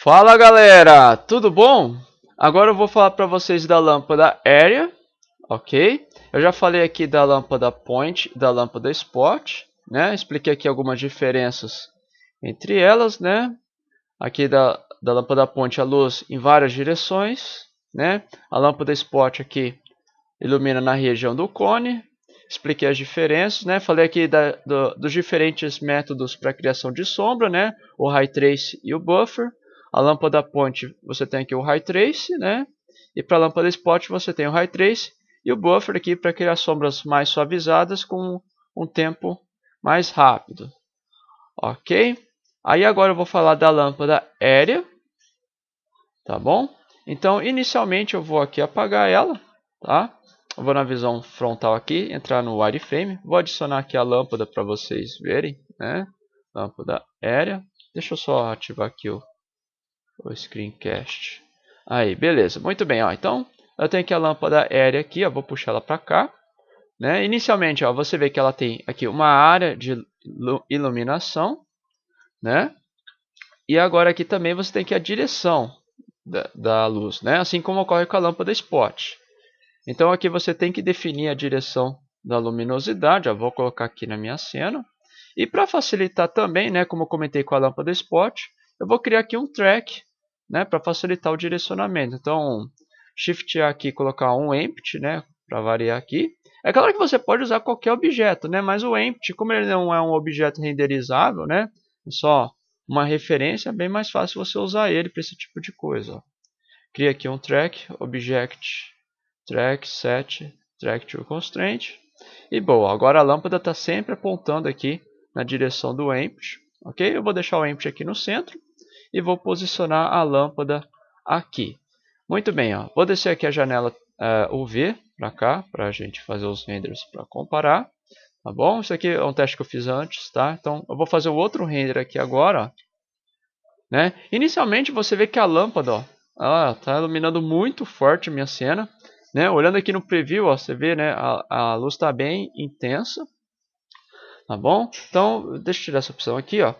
Fala galera, tudo bom? Agora eu vou falar para vocês da lâmpada Area, ok? Eu já falei aqui da lâmpada Point, da lâmpada Spot, né? Expliquei aqui algumas diferenças entre elas, né? Aqui da lâmpada Point a luz em várias direções, né? A lâmpada Spot aqui ilumina na região do cone. Expliquei as diferenças, né? Falei aqui dos diferentes métodos para criação de sombra, né? O High Trace e o Buffer. A lâmpada Point você tem aqui o High Trace, né? E para a lâmpada Spot você tem o High Trace e o Buffer aqui para criar sombras mais suavizadas com um tempo mais rápido. Ok? Aí agora eu vou falar da lâmpada Area, tá bom? Então inicialmente eu vou aqui apagar ela, tá? Eu vou na visão frontal aqui, entrar no wireframe, vou adicionar aqui a lâmpada para vocês verem, né? Lâmpada Area. Deixa eu só ativar aqui o screencast. Aí, beleza, muito bem, ó. Então eu tenho aqui a lâmpada Area aqui, ó, vou puxar ela para cá, né? Inicialmente, ó, você vê que ela tem aqui uma área de iluminação, né? E agora aqui também você tem aqui a direção da luz, né? Assim como ocorre com a lâmpada Spot. Então aqui você tem que definir a direção da luminosidade. Eu vou colocar aqui na minha cena. E para facilitar também, né, como eu comentei com a lâmpada Spot, eu vou criar aqui um track, né, para facilitar o direcionamento. Então, Shift A aqui, colocar um empty, né, para variar aqui. É claro que você pode usar qualquer objeto, né, mas o empty, como ele não é um objeto renderizável, né, é só uma referência, é bem mais fácil você usar ele para esse tipo de coisa. Ó. Cria aqui um track, object, track, set, track to constraint. E boa, agora a lâmpada está sempre apontando aqui na direção do empty, ok? Eu vou deixar o empty aqui no centro e vou posicionar a lâmpada aqui. Muito bem, ó. Vou descer aqui a janela UV para cá, para a gente fazer os renders para comparar. Tá bom? Isso aqui é um teste que eu fiz antes, tá? Então eu vou fazer o outro render aqui agora, ó, né? Inicialmente você vê que a lâmpada, ó, está iluminando muito forte a minha cena, né? Olhando aqui no preview, ó, você vê, né, a luz está bem intensa, tá bom? Então deixa eu tirar essa opção aqui, ó.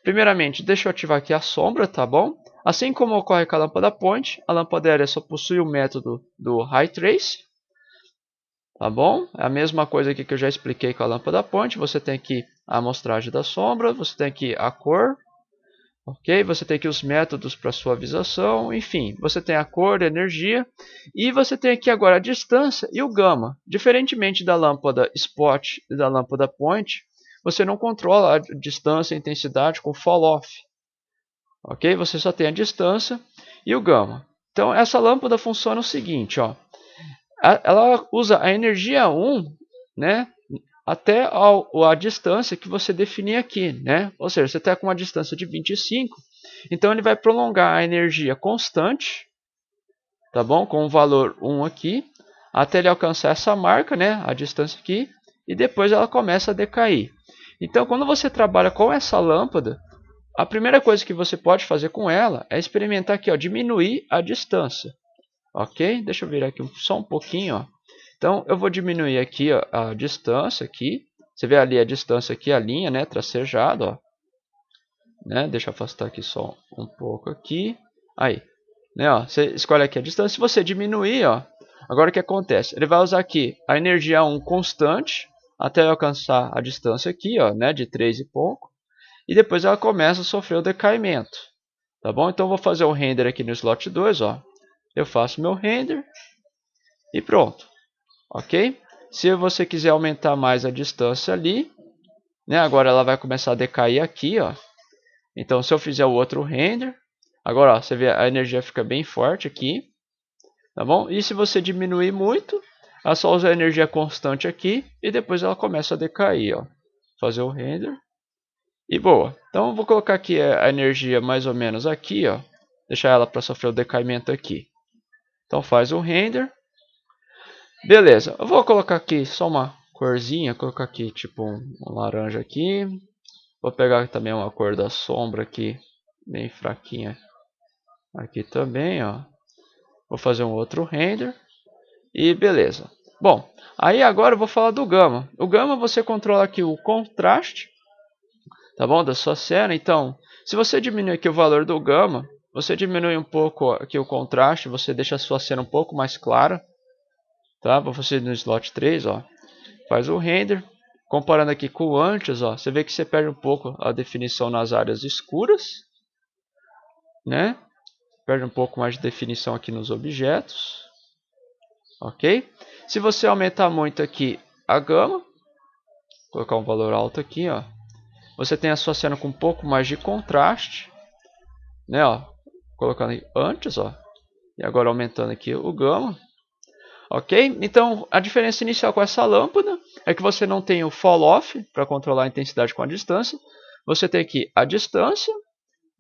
Primeiramente, deixa eu ativar aqui a sombra, tá bom? Assim como ocorre com a lâmpada Point, a lâmpada Area só possui o método do High Trace, tá bom? É a mesma coisa aqui que eu já expliquei com a lâmpada Point. Você tem aqui a amostragem da sombra, você tem aqui a cor, ok? Você tem aqui os métodos para suavização, enfim, você tem a cor, a energia, e você tem aqui agora a distância e o gama. Diferentemente da lâmpada Spot e da lâmpada Point, você não controla a distância e a intensidade com fall off, ok? Você só tem a distância e o gama. Então essa lâmpada funciona o seguinte, ó. Ela usa a energia 1, né, até a distância que você definir aqui, né? Ou seja, você está com uma distância de 25, então ele vai prolongar a energia constante, tá bom? Com o valor 1 aqui, até ele alcançar essa marca, né? A distância aqui, e depois ela começa a decair. Então, quando você trabalha com essa lâmpada, a primeira coisa que você pode fazer com ela é experimentar aqui, ó, diminuir a distância. Ok? Deixa eu virar aqui só um pouquinho, ó. Então eu vou diminuir aqui, ó, a distância aqui. Você vê ali a distância aqui, a linha, né, tracejada, ó. Né? Deixa eu afastar aqui só um pouco aqui. Aí, né, ó, você escolhe aqui a distância. Se você diminuir, ó, agora o que acontece? Ele vai usar aqui a energia 1 constante até alcançar a distância aqui, ó, né, de 3 e pouco. E depois ela começa a sofrer o decaimento. Tá bom? Então eu vou fazer o render aqui no slot 2, ó. Eu faço meu render e pronto, ok? Se você quiser aumentar mais a distância ali, né, agora ela vai começar a decair aqui, ó. Então se eu fizer o outro render, agora ó, você vê a energia fica bem forte aqui, tá bom? E se você diminuir muito, ela só usa a energia constante aqui e depois ela começa a decair, ó. Fazer o render e boa. Então eu vou colocar aqui a energia mais ou menos aqui, ó. Deixar ela para sofrer o decaimento aqui. Então faz o render. Beleza, eu vou colocar aqui só uma corzinha, colocar aqui tipo um laranja aqui. Vou pegar também uma cor da sombra aqui, bem fraquinha. Aqui também, ó. Vou fazer um outro render. E beleza. Bom, aí agora eu vou falar do gama. O gama você controla aqui o contraste, tá bom? Da sua cena. Então, se você diminuir aqui o valor do gama, você diminui um pouco aqui o contraste, você deixa a sua cena um pouco mais clara, tá? Vou fazer no slot 3, ó. Faz o render, comparando aqui com o antes, ó, você vê que você perde um pouco a definição nas áreas escuras, né? Perde um pouco mais de definição aqui nos objetos, ok? Se você aumentar muito aqui a gama, colocar um valor alto aqui, ó, você tem a sua cena com um pouco mais de contraste, né? Ó, colocando aqui antes, ó, e agora aumentando aqui o gama, ok? Então a diferença inicial com essa lâmpada é que você não tem o fall off para controlar a intensidade com a distância, você tem aqui a distância,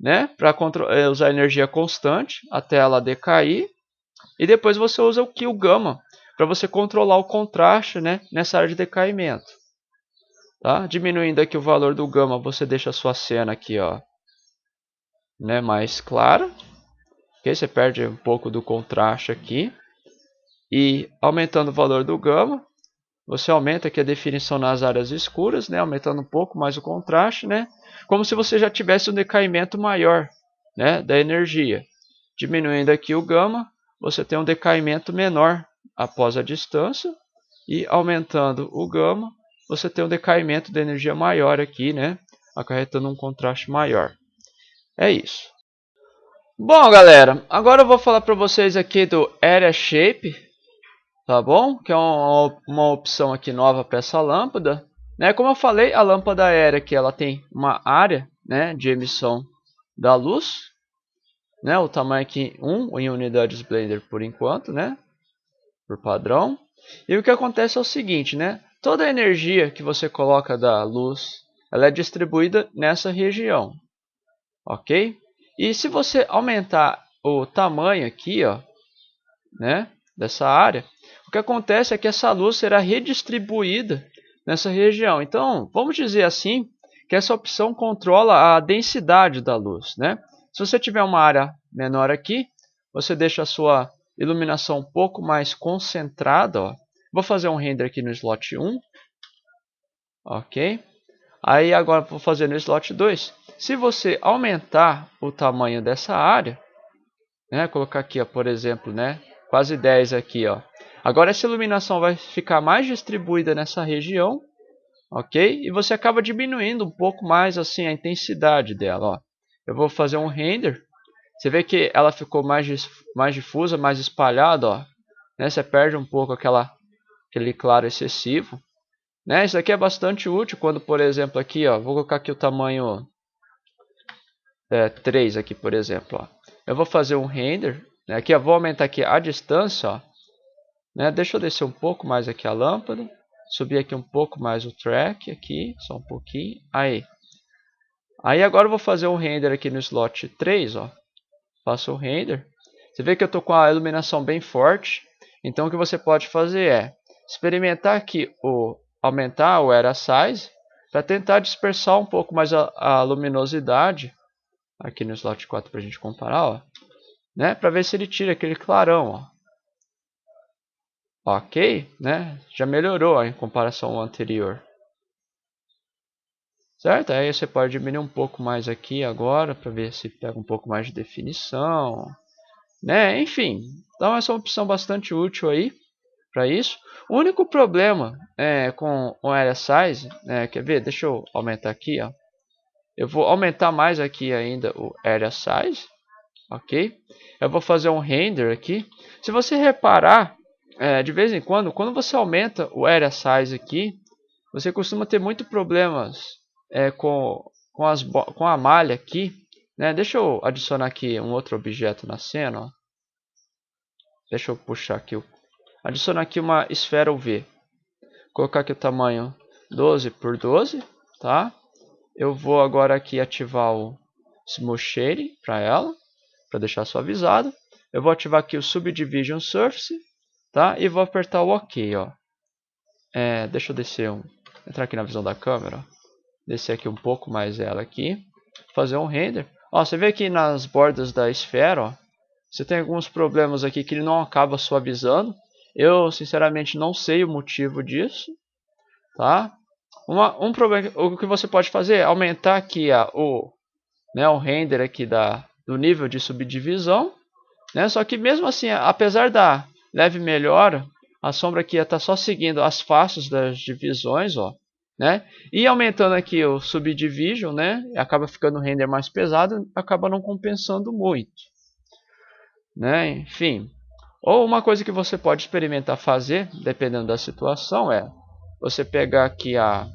né, para usar energia constante até ela decair, e depois você usa aqui o gama para você controlar o contraste, né, nessa área de decaimento. Tá? Diminuindo aqui o valor do gama, você deixa a sua cena aqui, ó, né, mais clara. Okay? Você perde um pouco do contraste aqui. E aumentando o valor do gama, você aumenta aqui a definição nas áreas escuras, né, aumentando um pouco mais o contraste, né, como se você já tivesse um decaimento maior, né, da energia. Diminuindo aqui o gama, você tem um decaimento menor após a distância. E aumentando o gama, você tem um decaimento de energia maior aqui, né, acarretando um contraste maior. É isso. Bom, galera, agora eu vou falar para vocês aqui do Area Shape, tá bom? Que é uma opção aqui nova para essa lâmpada. Né? Como eu falei, a lâmpada Area aqui, ela tem uma área, né, de emissão da luz, né? O tamanho aqui 1 em unidades Blender por enquanto, né? Por padrão. E o que acontece é o seguinte, né? Toda a energia que você coloca da luz, ela é distribuída nessa região, ok? E se você aumentar o tamanho aqui, ó, né, dessa área, o que acontece é que essa luz será redistribuída nessa região. Então, vamos dizer assim, que essa opção controla a densidade da luz, né? Se você tiver uma área menor aqui, você deixa a sua iluminação um pouco mais concentrada, ó. Vou fazer um render aqui no slot 1, ok? Aí agora vou fazer no slot 2. Se você aumentar o tamanho dessa área, né, colocar aqui, ó, por exemplo, né, quase 10 aqui, ó. Agora essa iluminação vai ficar mais distribuída nessa região, ok? E você acaba diminuindo um pouco mais assim a intensidade dela, ó. Eu vou fazer um render. Você vê que ela ficou mais difusa, mais espalhada, ó. Né? Você perde um pouco aquele claro excessivo. Né? Isso aqui é bastante útil quando, por exemplo, aqui, ó, vou colocar aqui o tamanho 3 aqui, por exemplo, ó. Eu vou fazer um render, né? Aqui eu vou aumentar aqui a distância, ó, né? Deixa eu descer um pouco mais aqui a lâmpada, subir aqui um pouco mais o track aqui, só um pouquinho. Aí agora eu vou fazer um render aqui no slot 3, ó. Faço o render. Você vê que eu estou com a iluminação bem forte. Então o que você pode fazer é experimentar aqui aumentar o Area Size para tentar dispersar um pouco mais a luminosidade aqui no slot 4 para a gente comparar, ó, né? Para ver se ele tira aquele clarão, ó. Ok, né? Já melhorou ó, em comparação ao anterior. Certo? Aí você pode diminuir um pouco mais aqui agora para ver se pega um pouco mais de definição, né? Enfim, então essa é uma opção bastante útil aí para isso. O único problema com o Area Size, quer ver? Deixa eu aumentar aqui, ó. Eu vou aumentar mais aqui ainda o Area Size, ok? Eu vou fazer um render aqui. Se você reparar, de vez em quando você aumenta o Area Size aqui, você costuma ter muito problemas com a malha aqui, né? Deixa eu adicionar aqui um outro objeto na cena, ó. Deixa eu puxar aqui, adicionar aqui uma esfera UV. Colocar aqui o tamanho 12 por 12, tá? Eu vou agora aqui ativar o Smooth Shading para ela, para deixar suavizado. Eu vou ativar aqui o Subdivision Surface, tá? E vou apertar o OK, ó. Deixa eu descer entrar aqui na visão da câmera, ó. Descer aqui um pouco mais ela aqui, fazer um render. Ó, você vê aqui nas bordas da esfera, ó, você tem alguns problemas aqui que ele não acaba suavizando. Eu sinceramente não sei o motivo disso, tá? Um problema, o que você pode fazer é aumentar aqui o render aqui do nível de subdivisão, né? Só que mesmo assim, apesar da leve melhora, a sombra aqui está só seguindo as faces das divisões, ó, né? E aumentando aqui o subdivision, né? Acaba ficando o render mais pesado, acaba não compensando muito, né? Enfim, ou uma coisa que você pode experimentar fazer, dependendo da situação, é você pegar aqui a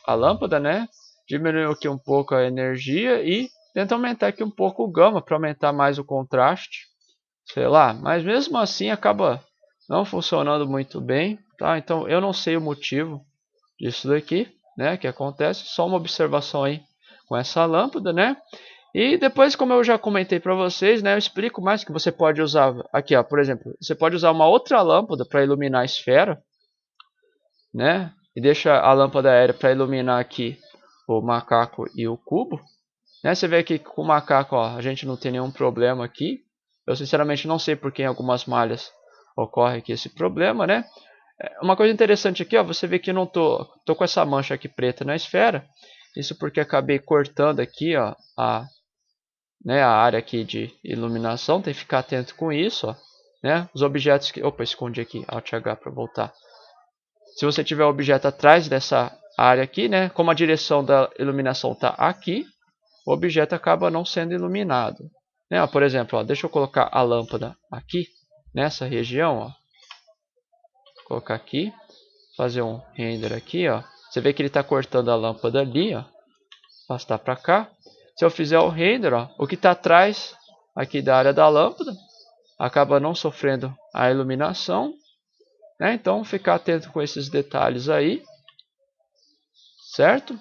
lâmpada, né? Diminuir aqui um pouco a energia e tentar aumentar aqui um pouco o gama para aumentar mais o contraste, sei lá. Mas mesmo assim acaba não funcionando muito bem, tá? Então eu não sei o motivo disso daqui, né? Que acontece, só uma observação aí com essa lâmpada, né? E depois, como eu já comentei para vocês, né, eu explico mais que você pode usar aqui, ó, por exemplo, você pode usar uma outra lâmpada para iluminar a esfera, né? E deixa a lâmpada aérea para iluminar aqui o macaco e o cubo, né? Você vê aqui que com o macaco, ó, a gente não tem nenhum problema aqui. Eu sinceramente não sei por que em algumas malhas ocorre aqui esse problema, né? Uma coisa interessante aqui, ó, você vê que eu não tô com essa mancha aqui preta na esfera. Isso porque acabei cortando aqui, ó, a área aqui de iluminação. Tem que ficar atento com isso, ó, né? Os objetos que... Opa, escondi aqui, Alt H para voltar. Se você tiver o objeto atrás dessa área aqui, né? Como a direção da iluminação está aqui, o objeto acaba não sendo iluminado, né? Por exemplo, ó, deixa eu colocar a lâmpada aqui, nessa região, ó. Vou colocar aqui, fazer um render aqui, ó. Você vê que ele está cortando a lâmpada ali, ó. Afastar para cá. Se eu fizer o render, ó, o que está atrás aqui da área da lâmpada acaba não sofrendo a iluminação, né? Então ficar atento com esses detalhes aí, certo?